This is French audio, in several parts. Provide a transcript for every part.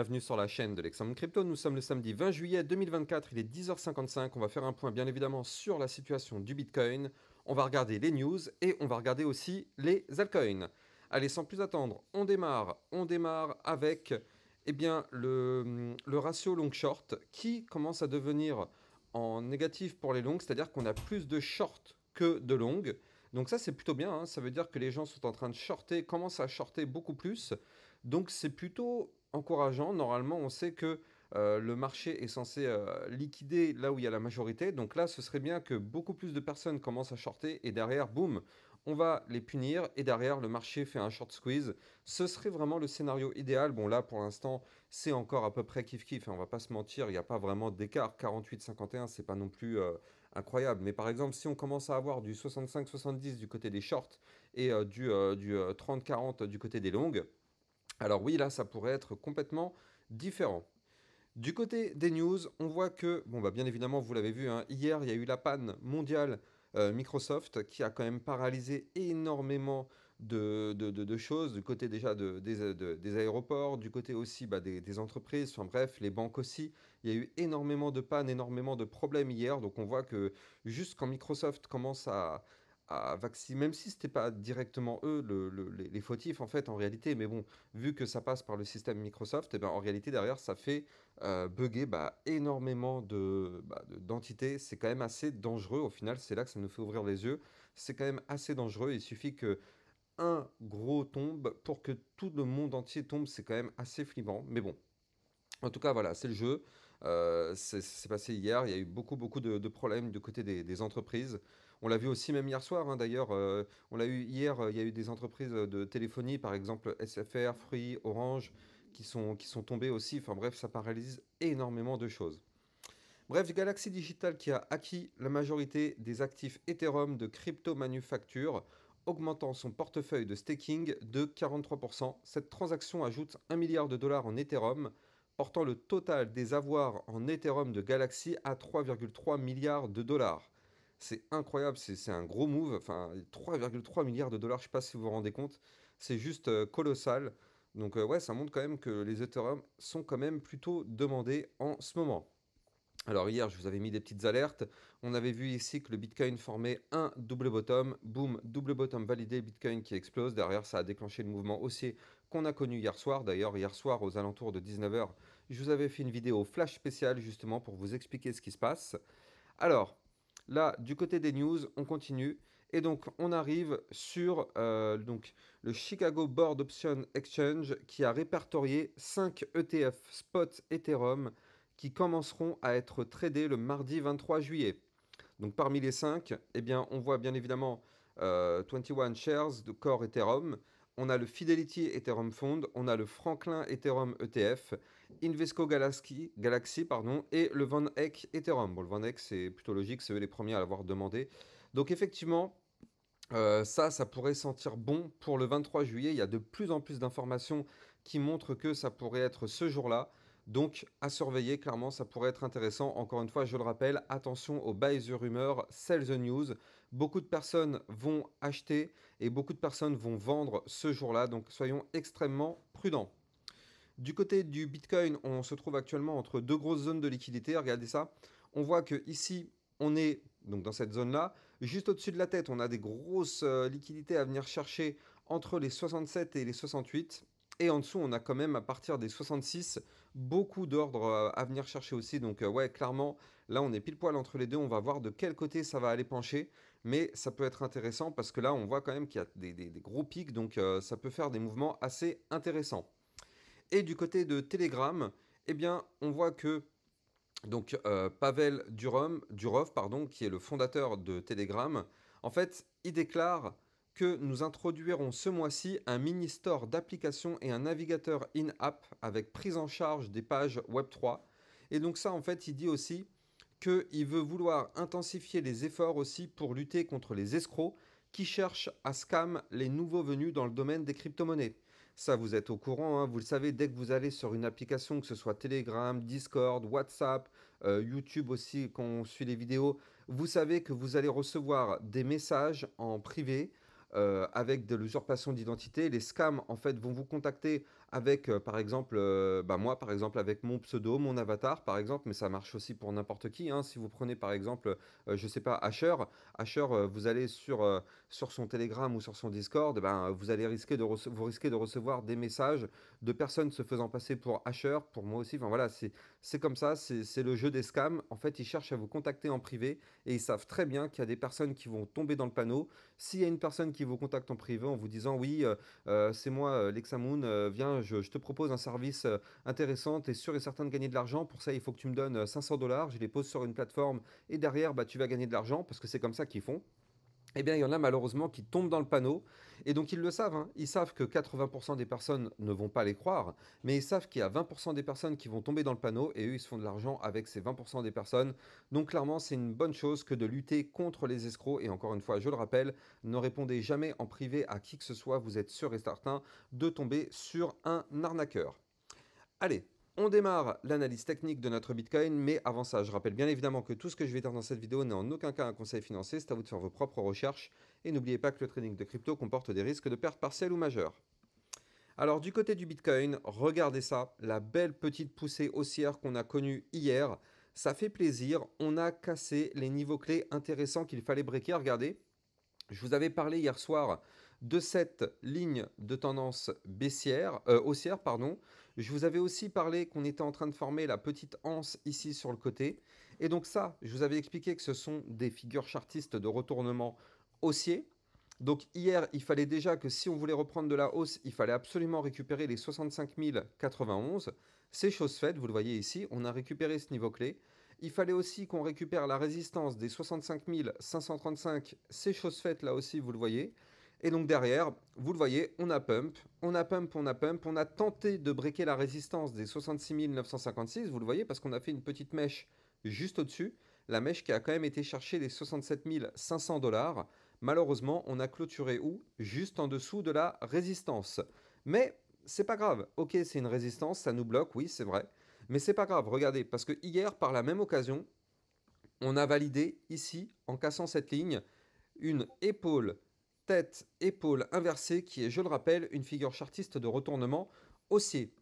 bienvenue sur la chaîne de l'Examen Crypto. Nous sommes le samedi 20 juillet 2024, il est 10h55. On va faire un point bien évidemment sur la situation du Bitcoin. On va regarder les news et on va regarder aussi les altcoins. Allez, sans plus attendre, on démarre. On démarre avec le ratio long-short qui commence à devenir en négatif pour les longues, c'est-à-dire qu'on a plus de short que de longues. Donc ça, c'est plutôt bien, hein. Ça veut dire que les gens sont en train de shorter, commencent à shorter beaucoup plus. Donc c'est plutôt encourageant. Normalement, on sait que le marché est censé liquider là où il y a la majorité. Donc là, ce serait bien que beaucoup plus de personnes commencent à shorter et derrière, boum, on va les punir et derrière, le marché fait un short squeeze. Ce serait vraiment le scénario idéal. Bon, là, pour l'instant, c'est encore à peu près kiff-kiff, hein. On va pas se mentir, il n'y a pas vraiment d'écart. 48-51, c'est pas non plus incroyable. Mais par exemple, si on commence à avoir du 65-70 du côté des shorts et du 30-40 du côté des longues, alors oui, là, ça pourrait être complètement différent. Du côté des news, on voit que, bon, bah, bien évidemment, vous l'avez vu, hein, hier, il y a eu la panne mondiale Microsoft qui a quand même paralysé énormément de choses, du côté déjà des aéroports, du côté aussi bah, des entreprises, enfin bref, les banques aussi. Il y a eu énormément de pannes, énormément de problèmes hier, donc on voit que juste quand Microsoft commence à vacciner, même si ce n'était pas directement eux les fautifs en fait en réalité, mais bon, vu que ça passe par le système Microsoft, et ben, en réalité derrière ça fait bugger bah, énormément d'entités. C'est quand même assez dangereux au final, c'est là que ça nous fait ouvrir les yeux. C'est quand même assez dangereux, il suffit que un gros tombe pour que tout le monde entier tombe, c'est quand même assez flippant, mais bon. En tout cas, voilà, c'est le jeu. C'est passé hier. Il y a eu beaucoup de problèmes du côté des entreprises. On l'a vu aussi même hier soir, hein, d'ailleurs. On l'a eu hier, il y a eu des entreprises de téléphonie, par exemple SFR, Free, Orange, qui sont tombées aussi. Enfin bref, ça paralyse énormément de choses. Bref, Galaxy Digital qui a acquis la majorité des actifs Ethereum de Crypto Manufacture, augmentant son portefeuille de staking de 43%. Cette transaction ajoute 1 milliard de dollars en Ethereum, portant le total des avoirs en Ethereum de Galaxy à 3,3 milliards de dollars. C'est incroyable, c'est un gros move. Enfin, 3,3 milliards de dollars, je ne sais pas si vous vous rendez compte. C'est juste colossal. Donc ouais, ça montre quand même que les Ethereum sont quand même plutôt demandés en ce moment. Alors hier, je vous avais mis des petites alertes. On avait vu ici que le Bitcoin formait un double bottom. Boum, double bottom validé, Bitcoin qui explose. Derrière, ça a déclenché le mouvement haussier qu'on a connu hier soir. D'ailleurs, hier soir, aux alentours de 19 heures, je vous avais fait une vidéo flash spéciale justement pour vous expliquer ce qui se passe. Alors, là, du côté des news, on continue. Et donc, on arrive sur donc, le Chicago Board Option Exchange qui a répertorié 5 ETF spot Ethereum qui commenceront à être tradés le mardi 23 juillet. Donc, parmi les 5, eh bien, on voit bien évidemment 21 Shares de Core Ethereum. On a le Fidelity Ethereum Fund, on a le Franklin Ethereum ETF, Invesco Galaxy pardon, et le Van Eck Ethereum. Bon, le Van Eck, c'est plutôt logique, c'est eux les premiers à l'avoir demandé. Donc effectivement, ça pourrait sentir bon pour le 23 juillet. Il y a de plus en plus d'informations qui montrent que ça pourrait être ce jour-là. Donc, à surveiller, clairement, ça pourrait être intéressant. Encore une fois, je le rappelle, attention aux buy the rumor, sell the news. Beaucoup de personnes vont acheter et beaucoup de personnes vont vendre ce jour-là. Donc, soyons extrêmement prudents. Du côté du Bitcoin, on se trouve actuellement entre deux grosses zones de liquidité. Regardez ça. On voit que ici, on est donc dans cette zone-là. Juste au-dessus de la tête, on a des grosses liquidités à venir chercher entre les 67 et les 68. Et en dessous, on a quand même à partir des 66 beaucoup d'ordres à venir chercher aussi. Donc ouais, clairement, là, on est pile poil entre les deux. On va voir de quel côté ça va aller pencher. Mais ça peut être intéressant parce que là, on voit quand même qu'il y a des gros pics. Donc ça peut faire des mouvements assez intéressants. Et du côté de Telegram, eh bien, on voit que donc Pavel Durov, pardon, qui est le fondateur de Telegram, en fait, il déclare que nous introduirons ce mois-ci un mini store d'applications et un navigateur in-app avec prise en charge des pages Web3. Et donc ça, en fait, il dit aussi qu'il veut vouloir intensifier les efforts aussi pour lutter contre les escrocs qui cherchent à scam les nouveaux venus dans le domaine des crypto-monnaies. Ça, vous êtes au courant, hein, vous le savez, dès que vous allez sur une application, que ce soit Telegram, Discord, WhatsApp, YouTube aussi, quand on suit les vidéos, vous savez que vous allez recevoir des messages en privé avec de l'usurpation d'identité. Les scams, en fait, vont vous contacter avec, par exemple, moi, par exemple, avec mon pseudo, mon avatar, par exemple, mais ça marche aussi pour n'importe qui, hein. Si vous prenez, par exemple, je sais pas, Asher, vous allez sur son Telegram ou sur son Discord, ben, vous risquez de recevoir des messages de personnes se faisant passer pour Asher, pour moi aussi. Enfin voilà, c'est comme ça, c'est le jeu des scams. En fait, ils cherchent à vous contacter en privé et ils savent très bien qu'il y a des personnes qui vont tomber dans le panneau. S'il y a une personne qui vous contacte en privé en vous disant oui, c'est moi, Lexamoon, viens, je te propose un service intéressant, tu es sûr et certain de gagner de l'argent. Pour ça, il faut que tu me donnes 500 $, je les pose sur une plateforme et derrière, bah, tu vas gagner de l'argent parce que c'est comme ça qu'ils font. Eh bien, il y en a malheureusement qui tombent dans le panneau. Et donc, ils le savent, hein. Ils savent que 80% des personnes ne vont pas les croire, mais ils savent qu'il y a 20% des personnes qui vont tomber dans le panneau et eux, ils se font de l'argent avec ces 20% des personnes. Donc, clairement, c'est une bonne chose que de lutter contre les escrocs. Et encore une fois, je le rappelle, ne répondez jamais en privé à qui que ce soit. Vous êtes sûr et certain de tomber sur un arnaqueur. Allez, on démarre l'analyse technique de notre Bitcoin, mais avant ça, je rappelle bien évidemment que tout ce que je vais dire dans cette vidéo n'est en aucun cas un conseil financier, c'est à vous de faire vos propres recherches, et n'oubliez pas que le trading de crypto comporte des risques de perte partielle ou majeure. Alors du côté du Bitcoin, regardez ça, la belle petite poussée haussière qu'on a connue hier, ça fait plaisir, on a cassé les niveaux clés intéressants qu'il fallait breaker, regardez, je vous avais parlé hier soir de cette ligne de tendance haussière, pardon. Je vous avais aussi parlé qu'on était en train de former la petite anse ici sur le côté. Et donc ça, je vous avais expliqué que ce sont des figures chartistes de retournement haussier. Donc hier, il fallait déjà que si on voulait reprendre de la hausse, il fallait absolument récupérer les 65 091. C'est chose faite, vous le voyez ici, on a récupéré ce niveau clé. Il fallait aussi qu'on récupère la résistance des 65 535. C'est chose faite là aussi, vous le voyez. Et donc derrière, vous le voyez, on a pump, on a pump, on a pump. On a tenté de breaker la résistance des 66 956, vous le voyez, parce qu'on a fait une petite mèche juste au-dessus. La mèche qui a quand même été chercher les 67 500 $. Malheureusement, on a clôturé où? Juste en dessous de la résistance. Mais c'est pas grave. Ok, c'est une résistance, ça nous bloque, oui, c'est vrai. Mais c'est pas grave, regardez, parce que hier, par la même occasion, on a validé ici, en cassant cette ligne, une épaule, tête, épaule inversée, qui est, je le rappelle, une figure chartiste de retournement haussier.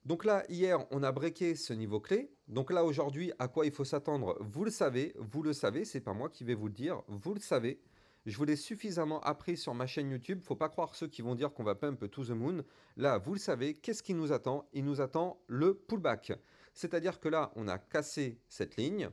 Donc là, hier, on a breaké ce niveau clé. Donc là, aujourd'hui, à quoi il faut s'attendre? Vous le savez, c'est pas moi qui vais vous le dire, vous le savez. Je vous l'ai suffisamment appris sur ma chaîne YouTube. Faut pas croire ceux qui vont dire qu'on va pump to the moon. Là, vous le savez, qu'est-ce qui nous attend? Il nous attend le pullback. C'est-à-dire que là, on a cassé cette ligne.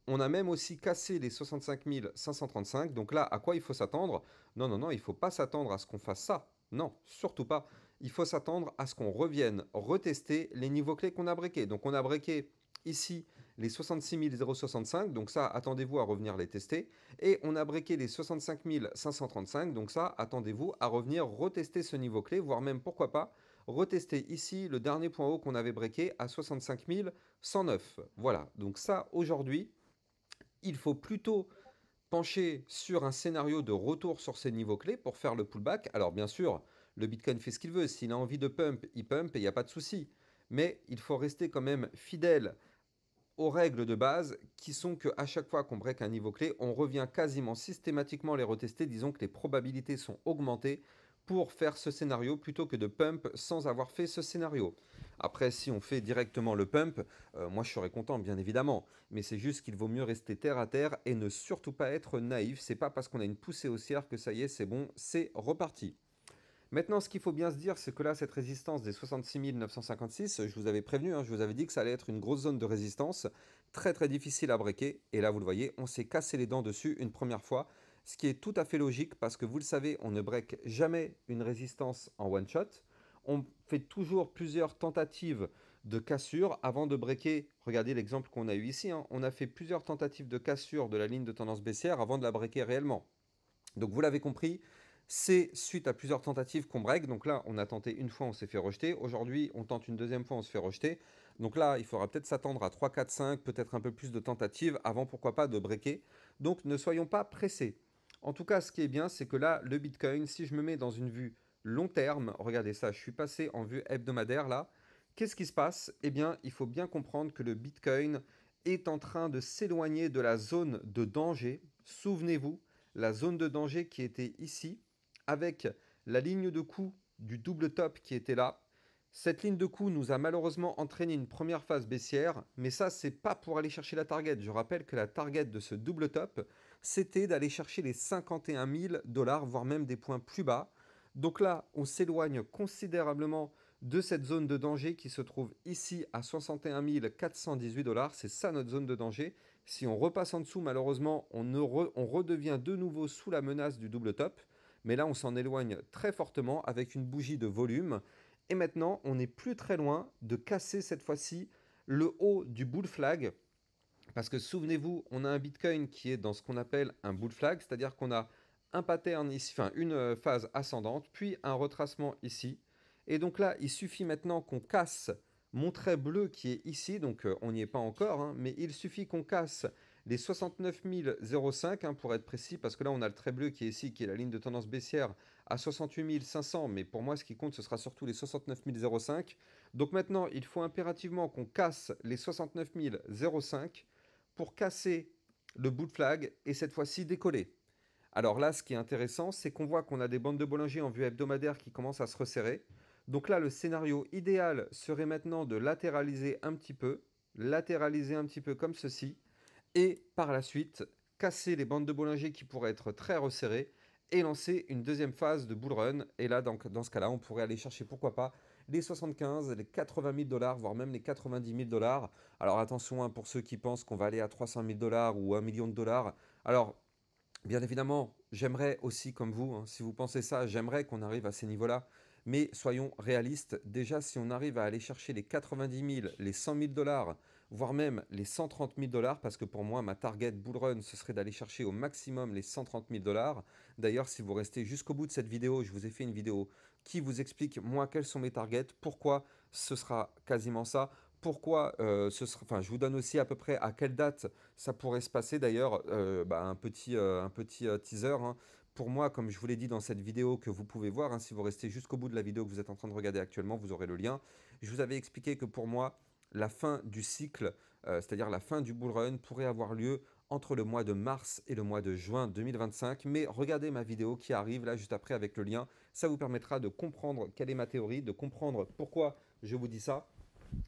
On a même aussi cassé les 65 535. Donc là, à quoi il faut s'attendre? Non, non, non, il ne faut pas s'attendre à ce qu'on fasse ça. Non, surtout pas. Il faut s'attendre à ce qu'on revienne retester les niveaux clés qu'on a breakés. Donc on a breaké ici les 66 065. Donc ça, attendez-vous à revenir les tester. Et on a breaké les 65 535. Donc ça, attendez-vous à revenir retester ce niveau clé, voire même, pourquoi pas, retester ici le dernier point haut qu'on avait breaké à 65 109. Voilà, donc ça, aujourd'hui, il faut plutôt pencher sur un scénario de retour sur ces niveaux clés pour faire le pullback. Alors bien sûr, le Bitcoin fait ce qu'il veut. S'il a envie de pump, il pump et il n'y a pas de souci. Mais il faut rester quand même fidèle aux règles de base qui sont qu'à chaque fois qu'on break un niveau clé, on revient quasiment systématiquement les retester. Disons que les probabilités sont augmentées pour faire ce scénario plutôt que de pump sans avoir fait ce scénario. Après, si on fait directement le pump, moi je serais content bien évidemment, mais c'est juste qu'il vaut mieux rester terre à terre et ne surtout pas être naïf. C'est pas parce qu'on a une poussée haussière que ça y est, c'est bon, c'est reparti. Maintenant, ce qu'il faut bien se dire, c'est que là, cette résistance des 66 956, je vous avais prévenu, hein, je vous avais dit que ça allait être une grosse zone de résistance, très très difficile à breaker. Et là, vous le voyez, on s'est cassé les dents dessus une première fois, ce qui est tout à fait logique parce que vous le savez, on ne break jamais une résistance en one shot. On fait toujours plusieurs tentatives de cassure avant de breaker. Regardez l'exemple qu'on a eu ici, hein, on a fait plusieurs tentatives de cassure de la ligne de tendance baissière avant de la breaker réellement. Donc vous l'avez compris, c'est suite à plusieurs tentatives qu'on break. Donc là, on a tenté une fois, on s'est fait rejeter. Aujourd'hui, on tente une deuxième fois, on se fait rejeter. Donc là, il faudra peut-être s'attendre à 3, 4, 5, peut-être un peu plus de tentatives avant, pourquoi pas, de breaker. Donc ne soyons pas pressés. En tout cas, ce qui est bien, c'est que là, le Bitcoin, si je me mets dans une vue long terme, regardez ça, je suis passé en vue hebdomadaire là. Qu'est-ce qui se passe? Eh bien, il faut bien comprendre que le Bitcoin est en train de s'éloigner de la zone de danger. Souvenez-vous, la zone de danger qui était ici, avec la ligne de coup du double top qui était là. Cette ligne de coup nous a malheureusement entraîné une première phase baissière, mais ça, c'est pas pour aller chercher la target. Je rappelle que la target de ce double top, c'était d'aller chercher les 51 000 dollars, voire même des points plus bas. Donc là, on s'éloigne considérablement de cette zone de danger qui se trouve ici à 61 418 dollars. C'est ça notre zone de danger. Si on repasse en dessous, malheureusement, on redevient de nouveau sous la menace du double top. Mais là, on s'en éloigne très fortement avec une bougie de volume. Et maintenant, on n'est plus très loin de casser cette fois-ci le haut du bull flag. Parce que souvenez-vous, on a un Bitcoin qui est dans ce qu'on appelle un bull flag, c'est-à-dire qu'on a un pattern ici, enfin une phase ascendante, puis un retracement ici. Et donc là, il suffit maintenant qu'on casse mon trait bleu qui est ici, donc on n'y est pas encore, hein, mais il suffit qu'on casse les 69 005 hein, pour être précis, parce que là on a le trait bleu qui est ici, qui est la ligne de tendance baissière à 68 500, mais pour moi ce qui compte ce sera surtout les 69 005. Donc maintenant il faut impérativement qu'on casse les 69 005 pour casser le bout de flag et cette fois-ci décoller. Alors là, ce qui est intéressant, c'est qu'on voit qu'on a des bandes de Bollinger en vue hebdomadaire qui commencent à se resserrer. Donc là, le scénario idéal serait maintenant de latéraliser un petit peu comme ceci, et par la suite, casser les bandes de Bollinger qui pourraient être très resserrées et lancer une deuxième phase de bull run. Et là, dans ce cas-là, on pourrait aller chercher, pourquoi pas, les 75, les 80 000 dollars, voire même les 90 000 dollars. Alors attention hein, pour ceux qui pensent qu'on va aller à 300 000 dollars ou 1 million de dollars. Alors, bien évidemment, j'aimerais aussi, comme vous, hein, si vous pensez ça, j'aimerais qu'on arrive à ces niveaux-là. Mais soyons réalistes, déjà si on arrive à aller chercher les 90 000, les 100 000 dollars, voire même les 130 000 dollars, parce que pour moi, ma target bull run, ce serait d'aller chercher au maximum les 130 000 dollars. D'ailleurs, si vous restez jusqu'au bout de cette vidéo, je vous ai fait une vidéo qui vous explique, moi, quels sont mes targets, pourquoi ce sera quasiment ça. Pourquoi enfin, je vous donne aussi à peu près à quelle date ça pourrait se passer. D'ailleurs, un petit teaser, hein. Pour moi, comme je vous l'ai dit dans cette vidéo que vous pouvez voir, hein, si vous restez jusqu'au bout de la vidéo que vous êtes en train de regarder actuellement, vous aurez le lien. Je vous avais expliqué que pour moi, la fin du cycle, c'est-à-dire la fin du bull run, pourrait avoir lieu entre le mois de mars et le mois de juin 2025. Mais regardez ma vidéo qui arrive là juste après avec le lien. Ça vous permettra de comprendre quelle est ma théorie, de comprendre pourquoi je vous dis ça.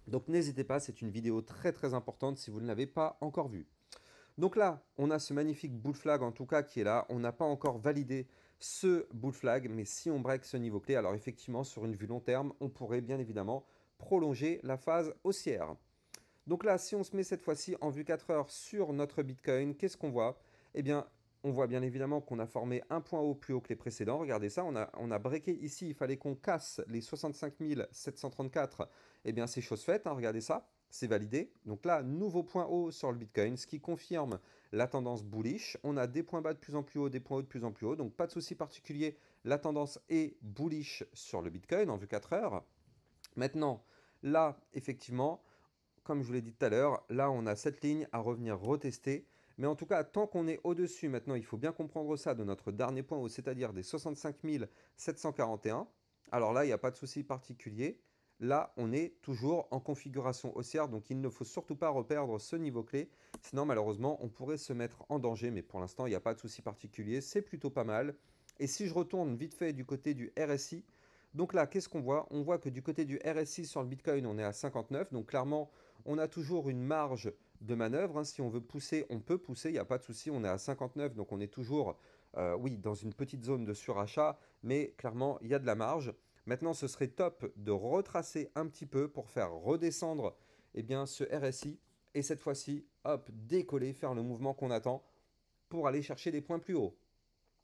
Donc n'hésitez pas, c'est une vidéo très très importante si vous ne l'avez pas encore vue. Donc là, on a ce magnifique bull flag en tout cas qui est là. On n'a pas encore validé ce bull flag, mais si on break ce niveau clé, alors effectivement, sur une vue long terme, on pourrait bien évidemment prolonger la phase haussière. Donc là, si on se met cette fois-ci en vue 4 heures sur notre Bitcoin, qu'est-ce qu'on voit? Eh bien, on voit bien évidemment qu'on a formé un point haut plus haut que les précédents. Regardez ça, on a breaké ici, il fallait qu'on casse les 65 734. Eh bien, c'est chose faite, hein, regardez ça, c'est validé. Donc là, nouveau point haut sur le Bitcoin, ce qui confirme la tendance bullish. On a des points bas de plus en plus haut, des points hauts de plus en plus haut. Donc pas de souci particulier, la tendance est bullish sur le Bitcoin en vue 4 heures. Maintenant, là, effectivement, comme je vous l'ai dit tout à l'heure, là on a cette ligne à revenir retester. Mais en tout cas, tant qu'on est au-dessus, maintenant il faut bien comprendre ça de notre dernier point haut, c'est-à-dire des 65 741. Alors là, il n'y a pas de souci particulier. Là, on est toujours en configuration haussière, donc il ne faut surtout pas reperdre ce niveau clé. Sinon, malheureusement, on pourrait se mettre en danger, mais pour l'instant, il n'y a pas de souci particulier. C'est plutôt pas mal. Et si je retourne vite fait du côté du RSI, donc là, qu'est-ce qu'on voit? On voit que du côté du RSI sur le Bitcoin, on est à 59. Donc clairement, on a toujours une marge de manœuvre, hein. Si on veut pousser, on peut pousser, il n'y a pas de souci. On est à 59, donc on est toujours, oui, dans une petite zone de surachat, mais clairement, il y a de la marge. Maintenant, ce serait top de retracer un petit peu pour faire redescendre eh bien, ce RSI. Et cette fois-ci, hop, décoller, faire le mouvement qu'on attend pour aller chercher des points plus hauts.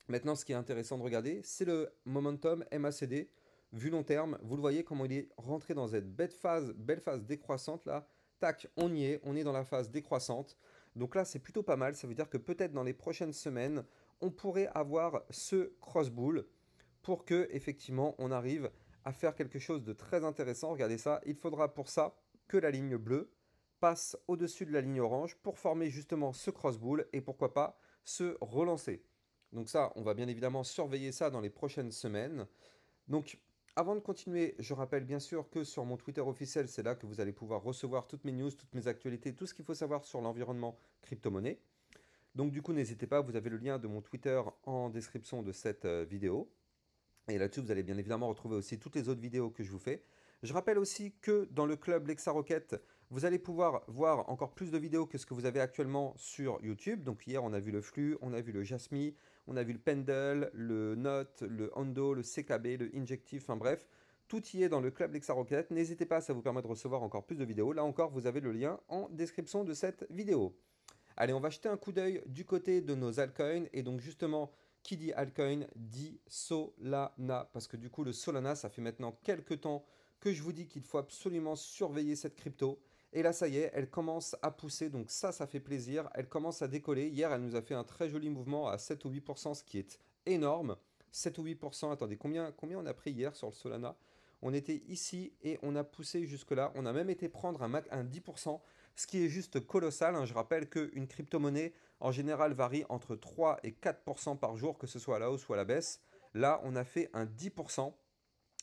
Maintenant, ce qui est intéressant de regarder, c'est le momentum MACD. Vu long terme, vous le voyez comment il est rentré dans cette belle phase décroissante là. Tac, on y est, on est dans la phase décroissante. Donc là, c'est plutôt pas mal. Ça veut dire que peut-être dans les prochaines semaines, on pourrait avoir ce cross-bull pour que effectivement on arrive à faire quelque chose de très intéressant. Regardez ça, il faudra pour ça que la ligne bleue passe au-dessus de la ligne orange pour former justement ce cross-bull et pourquoi pas se relancer. Donc ça, on va bien évidemment surveiller ça dans les prochaines semaines. Donc avant de continuer, je rappelle bien sûr que sur mon Twitter officiel, c'est là que vous allez pouvoir recevoir toutes mes news, toutes mes actualités, tout ce qu'il faut savoir sur l'environnement crypto-monnaie. Donc du coup, n'hésitez pas, vous avez le lien de mon Twitter en description de cette vidéo. Et là-dessus, vous allez bien évidemment retrouver aussi toutes les autres vidéos que je vous fais. Je rappelle aussi que dans le club Lexa Rocket, vous allez pouvoir voir encore plus de vidéos que ce que vous avez actuellement sur YouTube. Donc hier, on a vu le flux, on a vu le Jasmy, on a vu le Pendle, le Note, le Hondo, le CKB, le Injective, enfin bref. Tout y est dans le club Lexa Rocket. N'hésitez pas, ça vous permet de recevoir encore plus de vidéos. Là encore, vous avez le lien en description de cette vidéo. Allez, on va jeter un coup d'œil du côté de nos altcoins. Et donc justement, qui dit altcoin dit Solana. Parce que du coup, le Solana, ça fait maintenant quelques temps que je vous dis qu'il faut absolument surveiller cette crypto. Et là, ça y est, elle commence à pousser. Donc ça fait plaisir. Elle commence à décoller. Hier, elle nous a fait un très joli mouvement à 7 ou 8%, ce qui est énorme. 7 ou 8%. Attendez, combien on a pris hier sur le Solana? On était ici et on a poussé jusque-là. On a même été prendre un 10%, ce qui est juste colossal, hein. Je rappelle qu'une crypto-monnaie, en général, varie entre 3 et 4% par jour, que ce soit à la hausse ou à la baisse. Là, on a fait un 10%.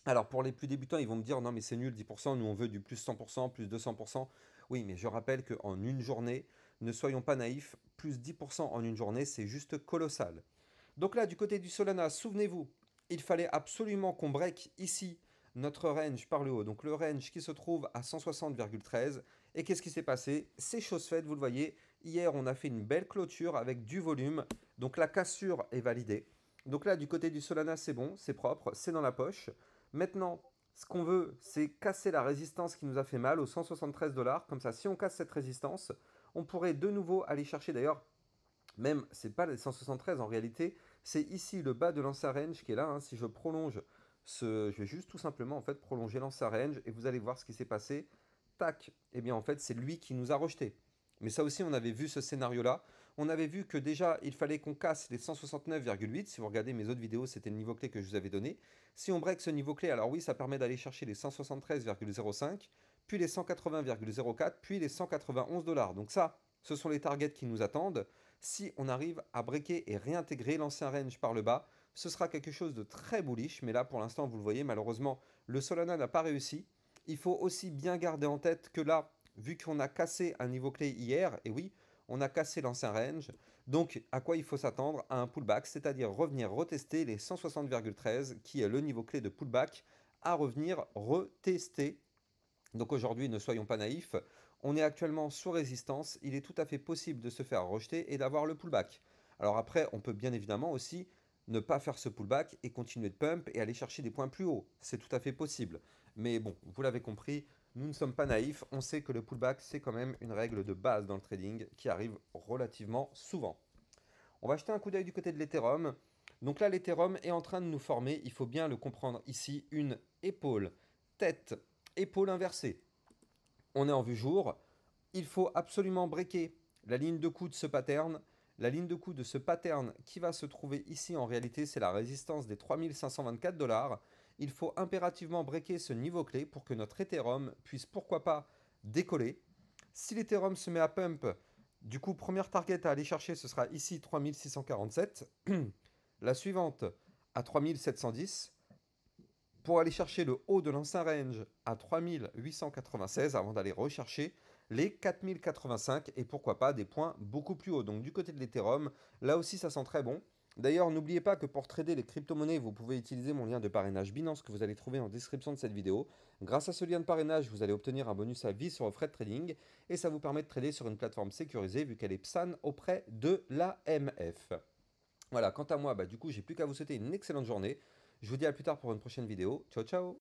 Alors, pour les plus débutants, ils vont me dire, non, mais c'est nul, 10%, nous, on veut du plus 100%, plus 200%. Oui, mais je rappelle qu'en une journée, ne soyons pas naïfs, plus 10% en une journée, c'est juste colossal. Donc là, du côté du Solana, souvenez-vous, il fallait absolument qu'on break ici notre range par le haut. Donc le range qui se trouve à 160,13. Et qu'est-ce qui s'est passé? C'est chose faite, vous le voyez. Hier, on a fait une belle clôture avec du volume. Donc la cassure est validée. Donc là, du côté du Solana, c'est bon, c'est propre, c'est dans la poche. Maintenant, ce qu'on veut, c'est casser la résistance qui nous a fait mal aux 173 $. Comme ça, si on casse cette résistance, on pourrait de nouveau aller chercher d'ailleurs même, c'est pas les 173 en réalité, c'est ici le bas de l'ancien range qui est là, hein. Si je prolonge je vais juste tout simplement en fait prolonger l'ancien range et vous allez voir ce qui s'est passé. Tac, et bien en fait c'est lui qui nous a rejeté. Mais ça aussi on avait vu ce scénario-là. On avait vu que déjà il fallait qu'on casse les 169,8. Si vous regardez mes autres vidéos, c'était le niveau clé que je vous avais donné. Si on break ce niveau clé, alors oui, ça permet d'aller chercher les 173,05, puis les 180,04, puis les 191 $. Donc ça, ce sont les targets qui nous attendent. Si on arrive à breaker et réintégrer l'ancien range par le bas, ce sera quelque chose de très bullish. Mais là, pour l'instant, vous le voyez, malheureusement, le Solana n'a pas réussi. Il faut aussi bien garder en tête que là, vu qu'on a cassé un niveau clé hier, et oui, on a cassé l'ancien range, donc à quoi il faut s'attendre? À un pullback, c'est-à-dire revenir retester les 160,13 qui est le niveau clé de pullback, à revenir retester. Donc aujourd'hui, ne soyons pas naïfs, on est actuellement sous résistance, il est tout à fait possible de se faire rejeter et d'avoir le pullback. Alors après, on peut bien évidemment aussi ne pas faire ce pullback et continuer de pump et aller chercher des points plus hauts. C'est tout à fait possible. Mais bon, vous l'avez compris, nous ne sommes pas naïfs, on sait que le pullback, c'est quand même une règle de base dans le trading qui arrive relativement souvent. On va jeter un coup d'œil du côté de l'Ethereum. Donc là, l'Ethereum est en train de nous former, il faut bien le comprendre ici, une épaule, tête, épaule inversée. On est en vue jour, il faut absolument breaker la ligne de coup de ce pattern. La ligne de coup de ce pattern qui va se trouver ici, en réalité, c'est la résistance des 3524 $. Il faut impérativement breaker ce niveau clé pour que notre Ethereum puisse, pourquoi pas, décoller. Si l'Ethereum se met à pump, du coup, première target à aller chercher, ce sera ici 3647. La suivante à 3710 pour aller chercher le haut de l'ancien range à 3896 avant d'aller rechercher les 4085 et pourquoi pas des points beaucoup plus hauts. Donc du côté de l'Ethereum, là aussi ça sent très bon. D'ailleurs, n'oubliez pas que pour trader les crypto-monnaies, vous pouvez utiliser mon lien de parrainage Binance que vous allez trouver en description de cette vidéo. Grâce à ce lien de parrainage, vous allez obtenir un bonus à vie sur vos frais de trading et ça vous permet de trader sur une plateforme sécurisée vu qu'elle est PSAN auprès de l'AMF. Voilà, quant à moi, du coup, j'ai plus qu'à vous souhaiter une excellente journée. Je vous dis à plus tard pour une prochaine vidéo. Ciao, ciao!